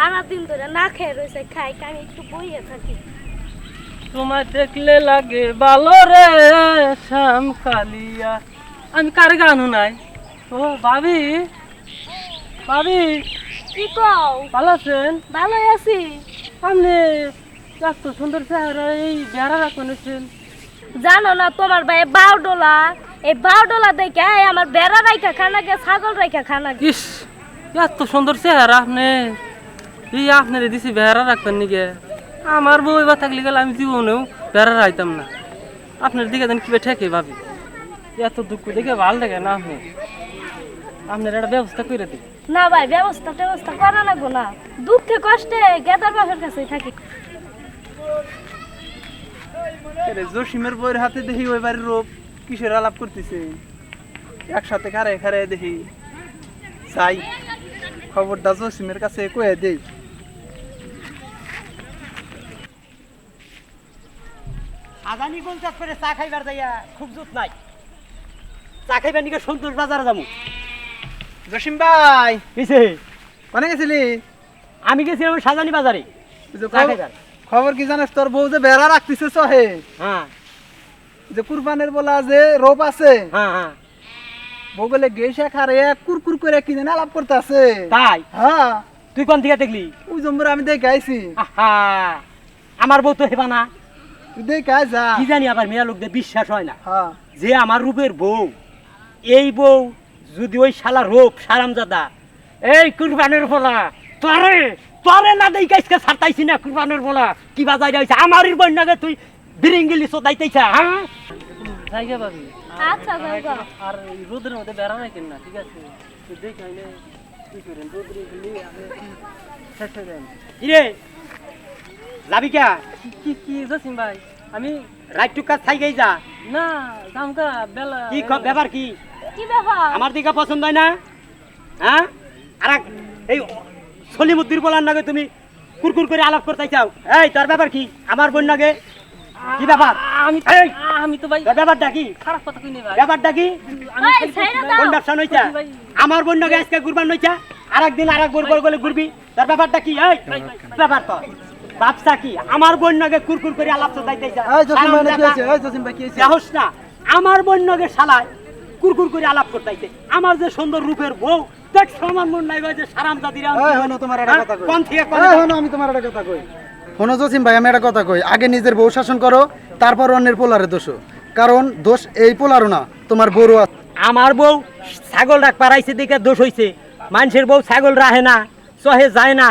সারা দিন ধরে না খেয়ে রয়েছে, খাই আমি একটু বইয়ে থাকি। তোমায় দেখলে লাগে ভালো রে শ্যাম কালিয়া। আমি কার গানও নাই। ও ভাবি, ভাবি কি কও? ভালো আছেন? ভালোই আছি। আপনি এত সুন্দর চেহারা, এই বেড়া রাখছেন। জানো না তোমার ভাই বাউডোলা, এই বাউডোলা দেখে আমার বেড়া রাইখা খানা গে, ছাগল রাইখা খানা গে। ইস, এত সুন্দর চেহারা আপনি, এই আপনার দিছি বেড়া রাখতেন নাকি? আমার বউ এবার থাকলে গেলে আমি জীবনেও বেড়া রাখতাম না। আপনার দিকে দেন কিভাবে ঠেকে ভাবি, এত দুঃখ দেখে ভালো লাগে না। আপনার একটা ব্যবস্থা করে দিই। না ভাই, ব্যবস্থা করা লাগবো না। দুঃখে কষ্টে গেদার বাপের কাছেই থাকি। জসিমের বইয়ের হাতে দেখি ওই বাড়ির রূপ কিসের আলাপ করতেছে, একসাথে খারে খারে দেখি। যাই খবরটা জসিমের কাছে কয়ে দেই। আদানি পঞ্চাশ করে চা খাইবার যাইয়া খুব জুত নাই। চা খাইবার নিকে সন্তোষ বাজারে যাবো। জসিম ভাই কিসে? কোনে গেছিলি? আমি গেছিলাম সাজানি বাজারে চা খাইবার। খবর কি জানিস, তোর বউ যে বেড়া রাখতেছে সহে, হ্যাঁ যে কুরবানের বলা যে রোপ আছে, হ্যাঁ হ্যাঁ। বউ বলে গেছে খারে কুরকুর করে কি জানি আলাপ করতে আছে। তাই? হ্যাঁ, তুই কোন দিকে দেখলি? ওই জম্বুরে আমি দেখে আইছি। আহা, আমার বউ তো হেবা না। তুই দেখে আয় যা। কি জানি আবার মেয়া লোকদের বিশ্বাস হয় না হ্যাঁ, যে আমার রূপের বউ, এই বউ যদি ওই শালা রূপ সারামজাদা, এই কুরবানের বলা তোরে তোরে না দেই কাইসকে ছাড়তাইছি না। কুরবানের বলা কি বাজাই যাইছে আমারই বন্যাকে তুই বিরিঙ্গিলি সোদাইতেছা। হ্যাঁ জায়গা ভাবি। আচ্ছা যাও। আর এই রোদের মধ্যে বেড়া রাখেন না, ঠিক আছে? দেখে আইলে কি করেন, রোদ্রে গেলে আমি শেষ হয়ে যাই। ইরে লাবিকা কি কি জসিম ভাই, আমি রাইট টু কাজ থাইকেই যা। না জামকা বেলা কি ব্যাপার কি? কি ব্যাপার? আমার দিকে পছন্দ হয় না? হ্যাঁ, আর এই সলিমুদ্দির বলার নাগে তুমি কুরকুর করে আলাপ করতে চাও। এই তোর ব্যাপার কি? আমার বোন নাগে কি ব্যাপার? আমি তো ভাই তোর ব্যাপারটা কি? খারাপ কথা কইনি ভাই। ব্যাপারটা কি? এই ছাইরা দাও। কোন ব্যবসা নইছা? আমার বোন নাগে আজকে কুরবান নইছা, আরেকদিন আরেক বোন করে ঘুরবি। তোর ব্যাপারটা কি? এই ব্যাপার তো ব্যবসা কি? আমার বোন নাগে কুরকুর করে আলাপ করতে চাও। এই জসিম ভাই কি হইছে? এই জসিম ভাই কি হইছে? সাহস না, আমার বোন নাগে শালায় কুরকুর করে আলাপ করতেছে। আমার যে সুন্দর রূপের বউ দেখছো, আমার মন নাই যে সারামজাদিরা। এই হনো তোমার একটা কথা কই। কোন থেকে কোন? এই হনো আমি তোমার একটা কথা কই। হনো জসিম ভাই, আমি একটা কথা কই। আগে নিজের বউ শাসন করো, তারপর অন্যের পোলারে দোষ। কারণ দোষ এই পোলারও না, তোমার বউরও আছে। আমার বউ ছাগল রাখ পারাইছে দিকে দোষ হইছে। মানুষের বউ ছাগল রাহে না, সহে যায় না,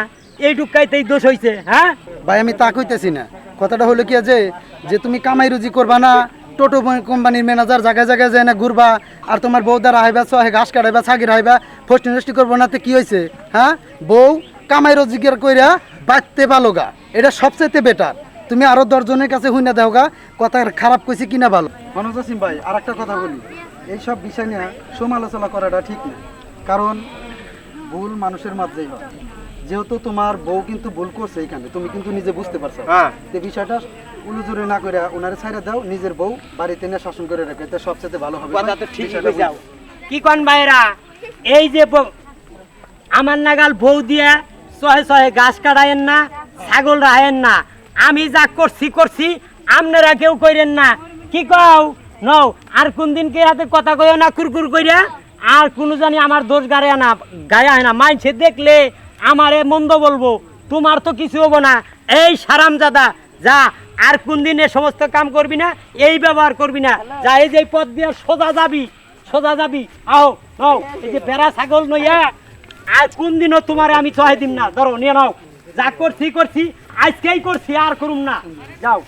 এই টুকাইতেই দোষ হইছে। হ্যাঁ ভাই, আমি তা কইতেছি না। কথাটা হলো কি যে তুমি কামাই রুজি করবা না, টোটো কোম্পানির ম্যানেজার জায়গায় জায়গায় যায় না ঘুরবা, আর তোমার বউ দ্বারা হাইবা সহে ঘাস কাটাইবা, ছাগির হাইবা, ফষ্টি নষ্টি করবো না। তো কি হয়েছে? হ্যাঁ, বউ কামাই রোজগার কইরা বাঁচতে পালো গা, এটা সবচেয়ে বেটার। তুমি আরো 10 জনের কাছে হুইনা দেও গা, কথা খারাপ কইছি কিনা ভালো। মনোজ জসিম ভাই, আর একটা কথা বলি, এইসব বিষয় নিয়ে সমালোচনা করাটা ঠিক না। কারণ ভুল মানুষের মাঝেই হয়। যেহেতু তোমার বউ কিন্তু ভুল করছে, এখানে তুমি কিন্তু নিজে বুঝতে পারছো। তো বিষয়টা উলুজুরে না করে ওনারে ছাইরা দাও, নিজের বউ বাড়িতে নিয়ে শাসন করে রাখে, এটা সবচেয়ে ভালো হবে। কথা তো ঠিক যাও। কি কোন ভাইরা, এই যে আমার নাগাল বউ দিয়া সহে সহে ঘাস কাটায়েন না, ছাগল রাহেন না। আমি যা করছি আপনারা কেউ কইরেন না। কি কও নও? আর কোন দিন কে হাতে কথা কইও না কুরকুর কইরা, আর কোনো জানি আমার দোষ গায়ে না গায়ে হয় না। মাইনছে দেখলে আমারে মন্দ বলবো, তোমার তো কিছু হবো না। এই সারামজাদা যা, আর কোন দিন এ সমস্ত কাম করবি না, এই ব্যবহার করবি না। যা, এই যে পথ দিয়ে সোজা যাবি। আও নাও, এই যে বেড়া ছাগল নইয়া আর কোন দিনও তোমারে আমি চহে দিম না। ধরো নিয়ে নাও, যা করছি আজকেই করছি, আর করুম না। যাও।